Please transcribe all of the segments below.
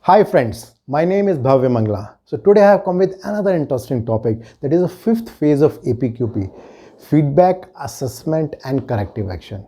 Hi friends, my name is Bhavya Mangla. So today I have come with another interesting topic, that is the fifth phase of APQP, feedback, assessment and corrective action.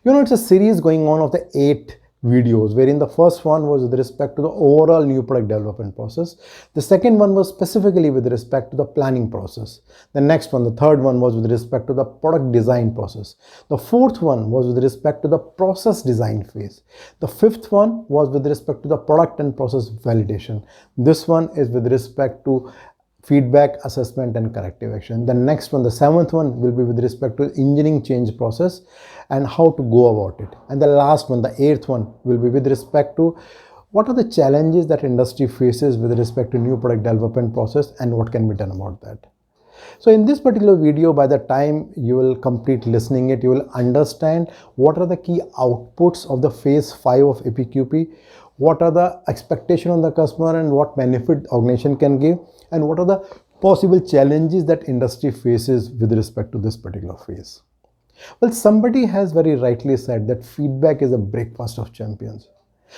It's a series going on of the 8 videos, wherein the first one was with respect to the overall new product development process. The second one was specifically with respect to the planning process. The next one, the third one, was with respect to the product design process. The fourth one was with respect to the process design phase. The fifth one was with respect to the product and process validation. This one is with respect to feedback, assessment and corrective action. The next one, the seventh one, will be with respect to engineering change process and how to go about it. And the last one, the eighth one, will be with respect to what are the challenges that industry faces with respect to new product development process and what can be done about that. So in this particular video, by the time you will complete listening it, you will understand what are the key outputs of the phase 5 of APQP, what are the expectation on the customer and what benefit organization can give, and what are the possible challenges that industry faces with respect to this particular phase. Well, somebody has very rightly said that feedback is a breakfast of champions.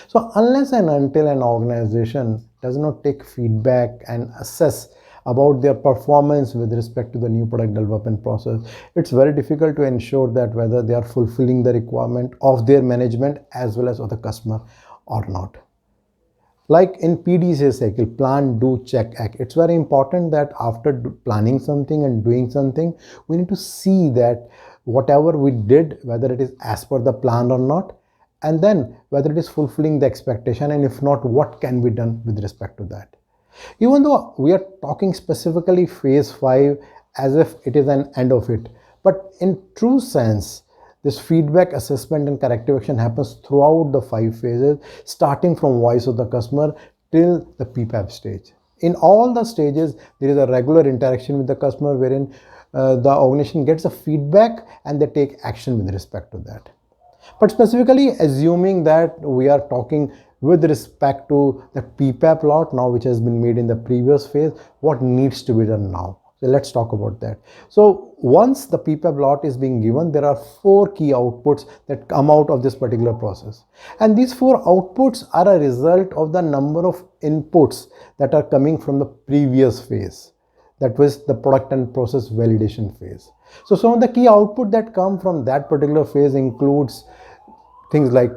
So unless and until an organization does not take feedback and assess about their performance with respect to the new product development process, it's very difficult to ensure that whether they are fulfilling the requirement of their management as well as of the customer or not. Like in PDCA cycle, plan, do, check, act. It's very important that after planning something and doing something, we need to see that whatever we did, whether it is as per the plan or not, and then whether it is fulfilling the expectation, and if not, what can be done with respect to that. Even though we are talking specifically phase 5 as if it is an end of it, but in true sense, this feedback, assessment and corrective action happens throughout the 5 phases, starting from voice of the customer till the PPAP stage. In all the stages, there is a regular interaction with the customer wherein the organization gets a feedback and they take action with respect to that. But specifically assuming that we are talking with respect to the PPAP lot now, which has been made in the previous phase, what needs to be done now? So let's talk about that. So once the PPAP lot is being given, there are 4 key outputs that come out of this particular process. And these 4 outputs are a result of the number of inputs that are coming from the previous phase. That was the product and process validation phase. So some of the key output that come from that particular phase includes things like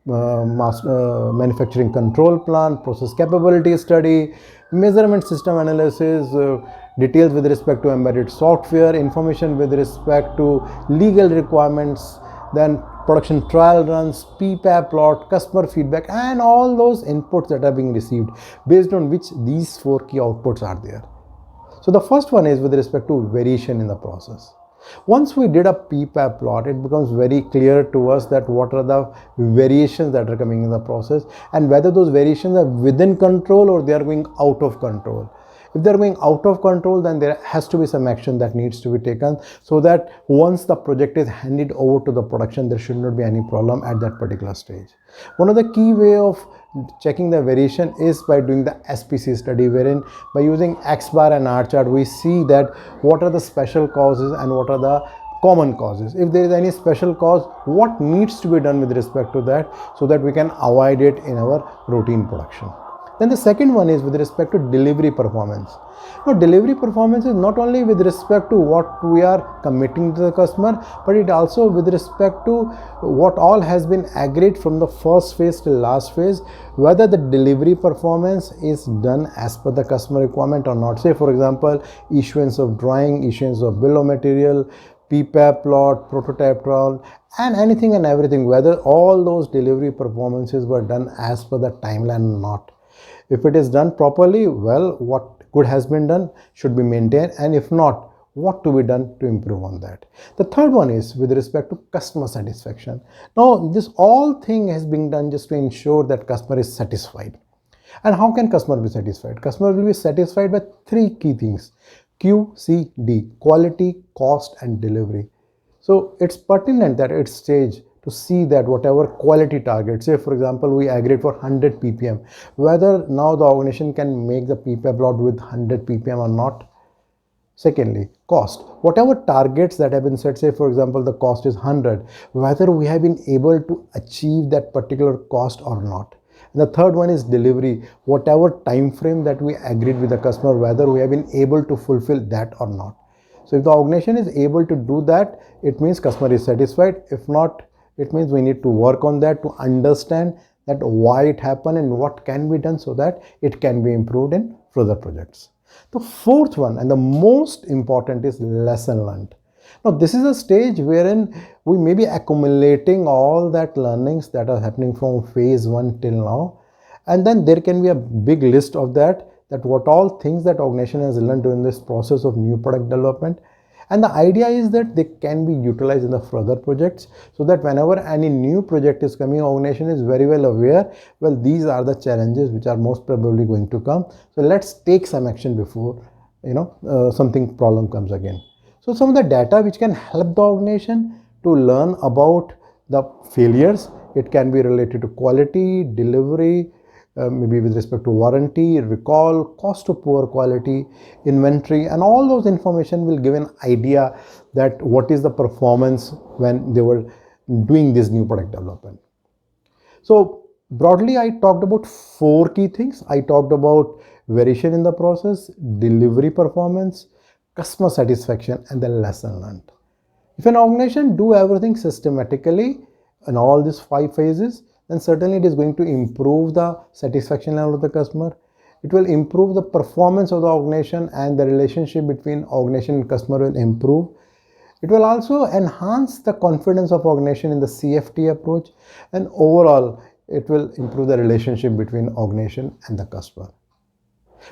manufacturing control plan, process capability study, measurement system analysis, details with respect to embedded software, information with respect to legal requirements, then production trial runs, PPAP plot, customer feedback, and all those inputs that are being received, based on which these 4 key outputs are there. So the first one is with respect to variation in the process. Once we did a PPAP plot, it becomes very clear to us that what are the variations that are coming in the process and whether those variations are within control or they are going out of control. If they are going out of control, then there has to be some action that needs to be taken so that once the project is handed over to the production, there should not be any problem at that particular stage. One of the key way of checking the variation is by doing the SPC study, wherein by using X bar and R chart, we see that what are the special causes and what are the common causes. If there is any special cause, what needs to be done with respect to that so that we can avoid it in our routine production. Then the second one is with respect to delivery performance. Now, delivery performance is not only with respect to what we are committing to the customer, but it also with respect to what all has been agreed from the first phase to last phase, whether the delivery performance is done as per the customer requirement or not. Say for example, issuance of drawing, issuance of bill of material, PPAP plot, prototype trial, and anything and everything, whether all those delivery performances were done as per the timeline or not. If it is done properly, well, what good has been done should be maintained, and if not, what to be done to improve on that. The third one is with respect to customer satisfaction. Now, this all thing has been done just to ensure that customer is satisfied. And how can customer be satisfied? Customer will be satisfied by 3 key things: QCD, quality, cost and delivery. So it's pertinent that at stage to see that whatever quality target, say for example we agreed for 100 ppm, whether now the organization can make the PPAP plot with 100 ppm or not. Secondly, cost. Whatever targets that have been set, say for example the cost is 100, whether we have been able to achieve that particular cost or not. And the third one is delivery, whatever time frame that we agreed with the customer, whether we have been able to fulfill that or not. So if the organization is able to do that, it means customer is satisfied. If not, it means we need to work on that to understand that why it happened and what can be done so that it can be improved in further projects. The fourth one and the most important is lesson learned. Now this is a stage wherein we may be accumulating all that learnings that are happening from phase 1 till now, and then there can be a big list of that what all things that organization has learned during this process of new product development. And the idea is that they can be utilized in the further projects, so that whenever any new project is coming, organization is very well aware, well, these are the challenges which are most probably going to come. So let's take some action before something problem comes again. So some of the data which can help the organization to learn about the failures, it can be related to quality, delivery, maybe with respect to warranty, recall, cost of poor quality, inventory, and all those information will give an idea that what is the performance when they were doing this new product development. So broadly, I talked about 4 key things. I talked about variation in the process, delivery performance, customer satisfaction, and the lesson learned. If an organization do everything systematically in all these 5 phases, then certainly it is going to improve the satisfaction level of the customer. It will improve the performance of the organization, and the relationship between organization and customer will improve. It will also enhance the confidence of organization in the CFT approach, and overall it will improve the relationship between organization and the customer.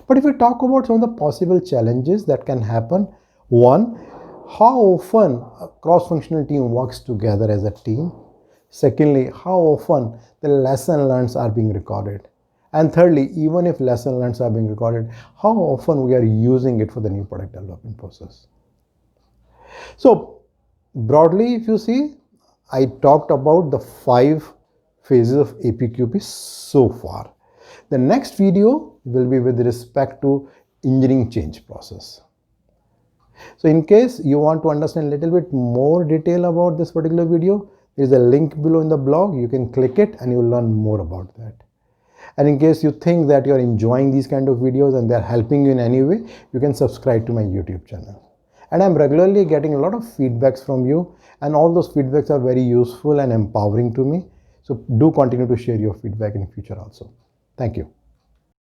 But if we talk about some of the possible challenges that can happen, one, how often a cross-functional team works together as a team. Secondly, how often the lesson learned are being recorded. And thirdly, even if lesson learned are being recorded, how often we are using it for the new product development process. So broadly, if you see, I talked about the 5 phases of APQP so far. The next video will be with respect to engineering change process. So in case you want to understand a little bit more detail about this particular video, there is a link below in the blog. You can click it and you will learn more about that. And in case you think that you are enjoying these kind of videos and they are helping you in any way, you can subscribe to my YouTube channel. And I'm regularly getting a lot of feedbacks from you, and all those feedbacks are very useful and empowering to me. So do continue to share your feedback in future also. Thank you.